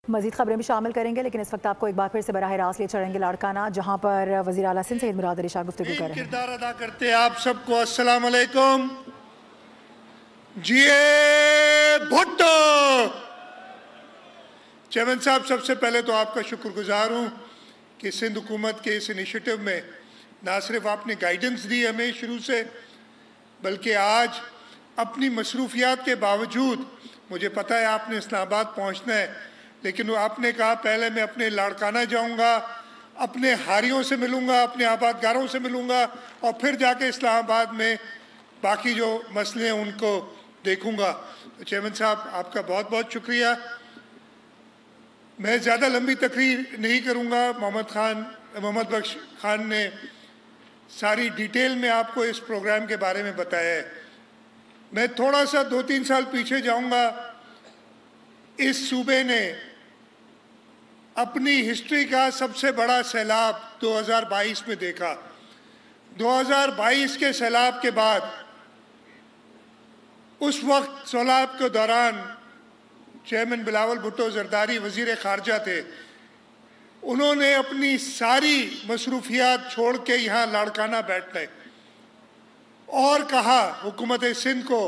मजीद खबरें भी शामिल करेंगे, लेकिन इस वक्त आपको एक बार फिर से बराह रास्त ले चलेंगे लाड़काना, जहाँ पर वज़ीर आला सिंध सैयद मुराद अली शाह गुफ्तगू कर रहे हैं। किरदार अदा करते आप सबको अस्सलाम वालेकुम। जिए भुट्टो। चेयरमैन साहब, सबसे पहले तो आपका शुक्रगुजार हूँ कि सिंध हुकूमत के इस इनिशिएटिव में ना सिर्फ आपने गाइडेंस दी हमें शुरू से, बल्कि आज अपनी मसरूफियात के बावजूद, मुझे पता है आपने इस्लामाबाद पहुँचना है, लेकिन आपने कहा पहले मैं अपने लाड़काना जाऊँगा, अपने हारियों से मिलूँगा, अपने आबादगारों से मिलूँगा और फिर जाके इस्लामाबाद में बाकी जो मसले हैं उनको देखूँगा। तो चेयरमैन साहब, आपका बहुत बहुत शुक्रिया। मैं ज़्यादा लंबी तकरीर नहीं करूँगा। मोहम्मद बख्श खान ने सारी डिटेल में आपको इस प्रोग्राम के बारे में बताया है। मैं थोड़ा सा 2-3 साल पीछे जाऊँगा। इस सूबे ने अपनी हिस्ट्री का सबसे बड़ा सैलाब 2022 में देखा। 2022 के सैलाब के बाद उस वक्त सैलाब के दौरान चेयरमैन बिलावल भुट्टो जरदारी वज़ीर ख़ारजा थे। उन्होंने अपनी सारी मसरूफियात छोड़ के यहाँ लाड़काना बैठ गए और कहा हुकूमत सिंध को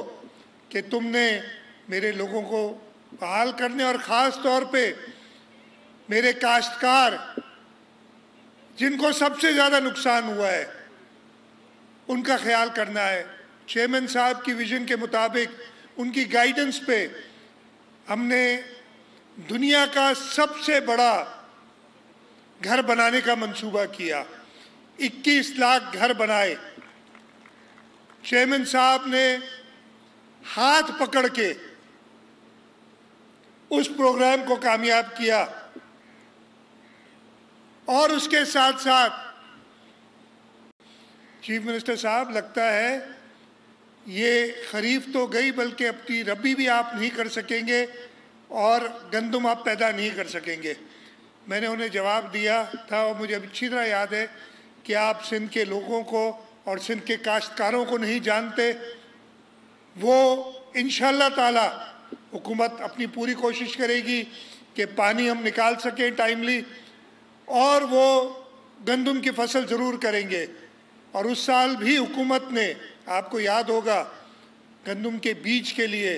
कि तुमने मेरे लोगों को बहाल करने और ख़ास तौर पे मेरे काश्तकार जिनको सबसे ज़्यादा नुकसान हुआ है उनका ख्याल करना है। चेयरमैन साहब की विज़न के मुताबिक, उनकी गाइडेंस पे हमने दुनिया का सबसे बड़ा घर बनाने का मंसूबा किया। 21 लाख घर बनाए। चेयरमैन साहब ने हाथ पकड़ के उस प्रोग्राम को कामयाब किया और उसके साथ साथ चीफ मिनिस्टर साहब, लगता है ये खरीफ तो गई, बल्कि अपनी रबी भी आप नहीं कर सकेंगे और गंदम आप पैदा नहीं कर सकेंगे। मैंने उन्हें जवाब दिया था और मुझे अच्छी तरह याद है कि आप सिंध के लोगों को और सिंध के काश्तकारों को नहीं जानते। वो इंशाअल्लाह ताला हुकूमत अपनी पूरी कोशिश करेगी कि पानी हम निकाल सकें टाइमली, और वो गंदम की फसल ज़रूर करेंगे। और उस साल भी हुकूमत ने, आपको याद होगा, गंदम के बीज के लिए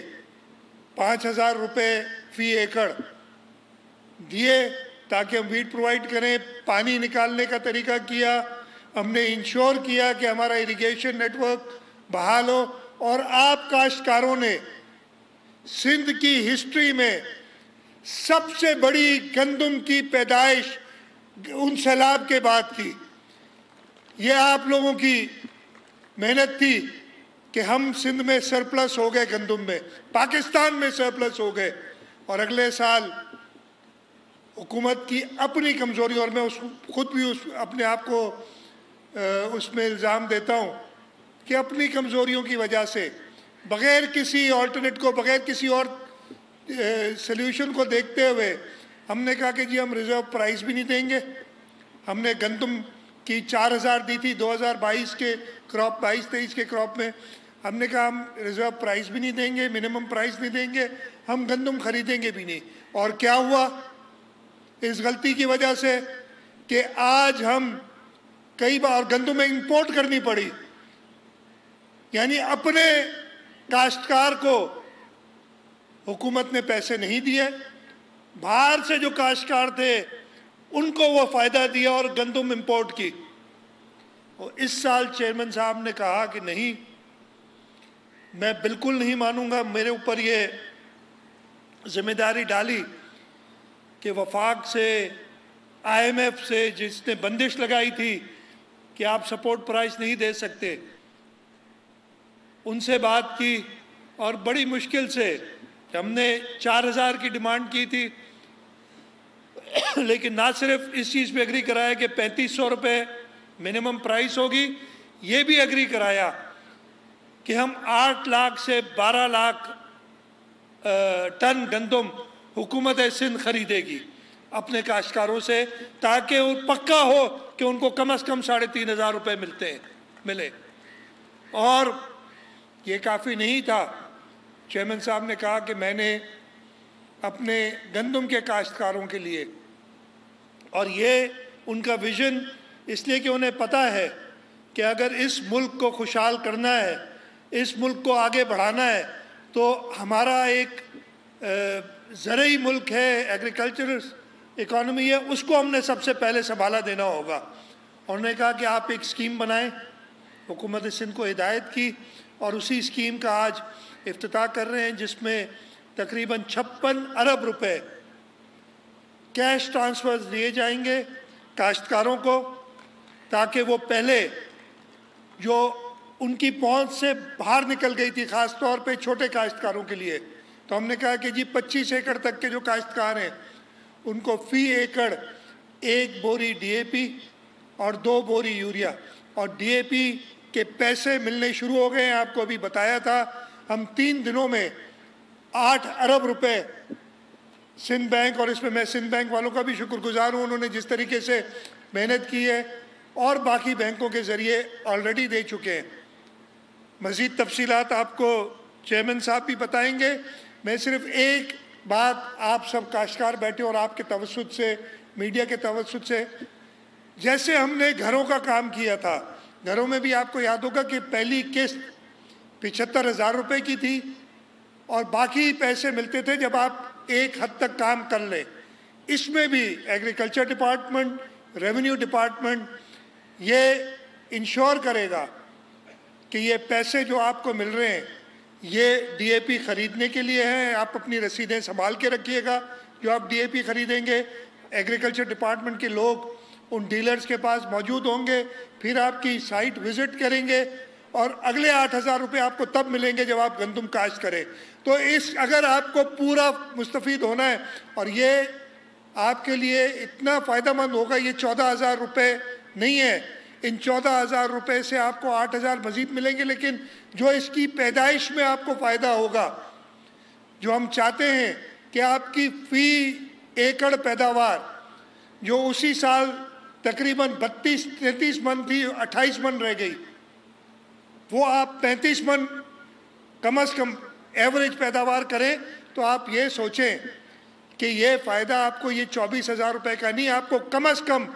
5,000 रुपये फ़ी एकड़ दिए ताकि हम वीड प्रोवाइड करें। पानी निकालने का तरीका किया, हमने इंश्योर किया कि हमारा इरिगेशन नेटवर्क बहाल हो। और आप काश्तकारों ने सिंध की हिस्ट्री में सबसे बड़ी गंदम की पैदाइश उन सैलाब के बाद की। ये आप लोगों की मेहनत थी कि हम सिंध में सरप्लस हो गए, गंदम में, पाकिस्तान में सरप्लस हो गए। और अगले साल हुकूमत की अपनी कमज़ोरी, और मैं खुद भी अपने आप को उसमें इल्ज़ाम देता हूँ कि अपनी कमज़ोरियों की वजह से, बग़ैर किसी ऑल्टरनेट को, बग़ैर किसी और सल्यूशन को देखते हुए हमने कहा कि जी हम रिज़र्व प्राइस भी नहीं देंगे। हमने गंदम की 4,000 दी थी 2022 के क्रॉप, 22-23 के क्रॉप में। हमने कहा हम रिज़र्व प्राइस भी नहीं देंगे, मिनिमम प्राइस नहीं देंगे, हम गंदम खरीदेंगे भी नहीं। और क्या हुआ इस गलती की वजह से कि आज हम कई बार गंदम में इंपोर्ट करनी पड़ी। यानी अपने काश्तकार को हुकूमत ने पैसे नहीं दिए, बाहर से जो काश्तकार थे उनको वो फ़ायदा दिया और गंदम इंपोर्ट की। और इस साल चेयरमैन साहब ने कहा कि नहीं, मैं बिल्कुल नहीं मानूंगा। मेरे ऊपर ये जिम्मेदारी डाली कि वफाक से, IMF से जिसने बंदिश लगाई थी कि आप सपोर्ट प्राइस नहीं दे सकते, उनसे बात की और बड़ी मुश्किल से हमने 4,000 की डिमांड की थी, लेकिन ना सिर्फ इस चीज़ पे एग्री कराया कि 3,500 रुपये मिनिमम प्राइस होगी, ये भी एग्री कराया कि हम 8 लाख से 12 लाख टन गंदम हुकूमत सिंध खरीदेगी अपने काश्तकारों से, ताकि वो पक्का हो कि उनको कम से कम 3,500 रुपये मिले। और ये काफ़ी नहीं था। चेयरमैन साहब ने कहा कि मैंने अपने गंदम के काश्तकारों के लिए। और ये उनका विज़न इसलिए कि उन्हें पता है कि अगर इस मुल्क को खुशहाल करना है, इस मुल्क को आगे बढ़ाना है, तो हमारा एक ज़रूरी मुल्क है, एग्रीकल्चरल इकॉनमी है, उसको हमने सबसे पहले संभाला देना होगा। उन्होंने कहा कि आप एक स्कीम बनाएं, हुकूमत सिंध को हिदायत की और उसी स्कीम का आज इफ्तिताह कर रहे हैं, जिसमें तकरीबन 56 अरब रुपए कैश ट्रांसफर्स दिए जाएंगे काश्तकारों को, ताकि वो पहले जो उनकी पहुंच से बाहर निकल गई थी, ख़ास तौर पे छोटे काश्तकारों के लिए, तो हमने कहा कि जी 25 एकड़ तक के जो काश्तकार हैं उनको फ़ी एकड़ 1 बोरी डीएपी और 2 बोरी यूरिया, और डीएपी के पैसे मिलने शुरू हो गए हैं। आपको अभी बताया था, हम 3 दिनों में 8 अरब रुपए सिंध बैंक, और इसमें मैं सिंध बैंक वालों का भी शुक्रगुजार हूँ, उन्होंने जिस तरीके से मेहनत की है, और बाकी बैंकों के ज़रिए ऑलरेडी दे चुके हैं। मज़ीद तफसीलात आपको चेयरमैन साहब भी बताएंगे। मैं सिर्फ एक बात, आप सब काश्तकार बैठे और आपके तवस्सुत से, मीडिया के तवस्सुत से, जैसे हमने घरों का काम किया था, घरों में भी आपको याद होगा कि पहली किस्त 75,000 रुपये की थी और बाकी पैसे मिलते थे जब आप एक हद तक काम कर लें। इसमें भी एग्रीकल्चर डिपार्टमेंट, रेवेन्यू डिपार्टमेंट ये इंश्योर करेगा कि ये पैसे जो आपको मिल रहे हैं ये डीएपी ख़रीदने के लिए हैं। आप अपनी रसीदें संभाल के रखिएगा जो आप डीएपी ख़रीदेंगे। एग्रीकल्चर डिपार्टमेंट के लोग उन डीलर्स के पास मौजूद होंगे, फिर आपकी साइट विज़िट करेंगे, और अगले 8,000 रुपये आपको तब मिलेंगे जब आप गंदम काश्त करें। तो इस अगर आपको पूरा मुस्तफ़ीद होना है, और ये आपके लिए इतना फ़ायदेमंद होगा, ये 14,000 रुपये नहीं है, इन 14,000 रुपये से आपको 8,000 मज़ीद मिलेंगे, लेकिन जो इसकी पैदाइश में आपको फ़ायदा होगा, जो हम चाहते हैं कि आपकी फ़ी एकड़ पैदावार जो उसी साल तकरीबन 32-33 मन थी, 28 मन रह गई, वो आप 35 मन कम से कम एवरेज पैदावार करें। तो आप ये सोचें कि ये फ़ायदा आपको ये 24,000 रुपये का नहीं, आपको कम से कम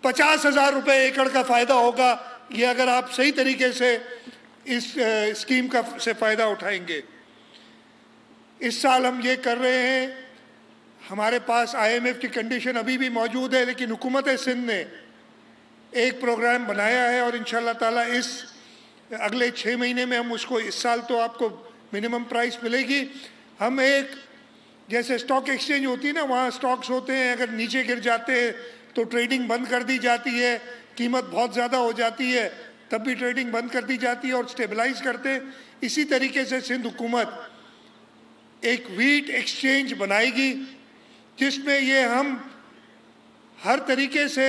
50,000 रुपये एकड़ का फ़ायदा होगा, ये अगर आप सही तरीके से इस स्कीम का से फ़ायदा उठाएंगे। इस साल हम ये कर रहे हैं, हमारे पास IMF की कंडीशन अभी भी मौजूद है, लेकिन हुकूमत सिंध ने एक प्रोग्राम बनाया है और इंशाअल्लाह ताला इस अगले 6 महीने में हम उसको, इस साल तो आपको मिनिमम प्राइस मिलेगी, हम एक जैसे स्टॉक एक्सचेंज होती है ना, वहाँ स्टॉक्स होते हैं, अगर नीचे गिर जाते हैं तो ट्रेडिंग बंद कर दी जाती है, कीमत बहुत ज़्यादा हो जाती है तब भी ट्रेडिंग बंद कर दी जाती है और स्टेबलाइज करते हैं। इसी तरीके से सिंध हुकूमत एक व्हीट एक्सचेंज बनाएगी जिसमें ये हम हर तरीके से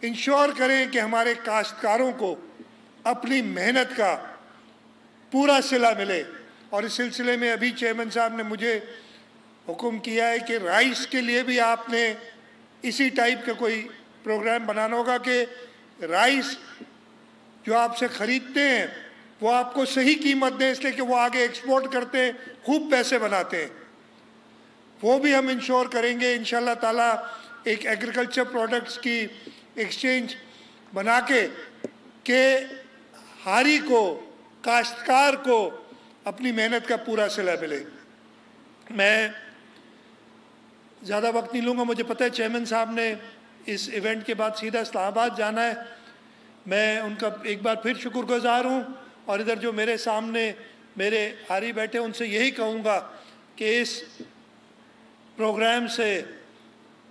इंश्योर करें कि हमारे काश्तकारों को अपनी मेहनत का पूरा सिला मिले। और इस सिलसिले में अभी चेयरमैन साहब ने मुझे हुक्म किया है कि राइस के लिए भी आपने इसी टाइप का कोई प्रोग्राम बनाना होगा कि राइस जो आपसे ख़रीदते हैं वो आपको सही कीमत दें, इसलिए कि वो आगे एक्सपोर्ट करते हैं, खूब पैसे बनाते हैं। वो भी हम इंश्योर करेंगे इंशाअल्लाह ताला। एक एग्रीकल्चर प्रोडक्ट्स की एक्सचेंज बना के हारी को, काश्तकार को अपनी मेहनत का पूरा सिला मिले। मैं ज़्यादा वक्त नहीं लूँगा, मुझे पता है चेयरमैन साहब ने इस इवेंट के बाद सीधा इस्लामाबाद जाना है। मैं उनका एक बार फिर शुक्रगुजार हूँ, और इधर जो मेरे सामने मेरे हारी बैठे उनसे यही कहूँगा कि इस प्रोग्राम से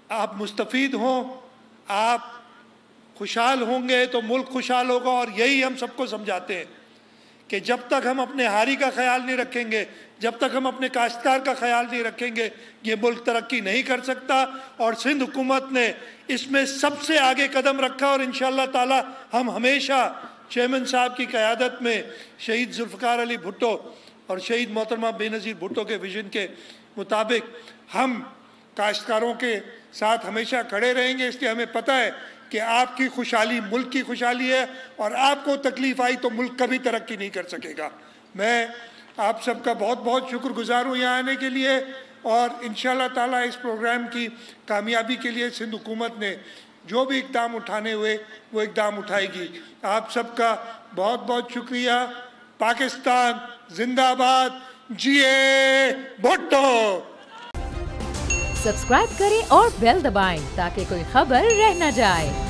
आप मुस्तफ़ीद हों, आप खुशहाल होंगे तो मुल्क खुशहाल होगा। और यही हम सबको समझाते हैं कि जब तक हम अपने हारी का ख्याल नहीं रखेंगे, जब तक हम अपने काश्तकार का ख्याल नहीं रखेंगे, ये मुल्क तरक्की नहीं कर सकता। और सिंध हुकूमत ने इसमें सबसे आगे कदम रखा, और इंशाअल्लाह ताला हम हमेशा चेयरमैन साहब की क़यादत में शहीद जुल्फ़िकार अली भुट्टो और शहीद मोहतरमा बेनज़ीर भुट्टो के विजन के मुताबिक हम काश्तकारों के साथ हमेशा खड़े रहेंगे। इसलिए हमें पता है कि आपकी खुशहाली मुल्क की खुशहाली है, और आपको तकलीफ़ आई तो मुल्क कभी तरक्की नहीं कर सकेगा। मैं आप सबका बहुत बहुत शुक्रगुजार हूँ यहाँ आने के लिए, और इंशाल्लाह ताला इस प्रोग्राम की कामयाबी के लिए सिंध हुकूमत ने जो भी इक़दाम उठाने हुए वो इक़दाम उठाएगी। आप सबका बहुत बहुत शुक्रिया। पाकिस्तान जिंदाबाद, जिए भुट्टो। सब्सक्राइब करें और बेल दबाएं ताकि कोई खबर रह न जाए।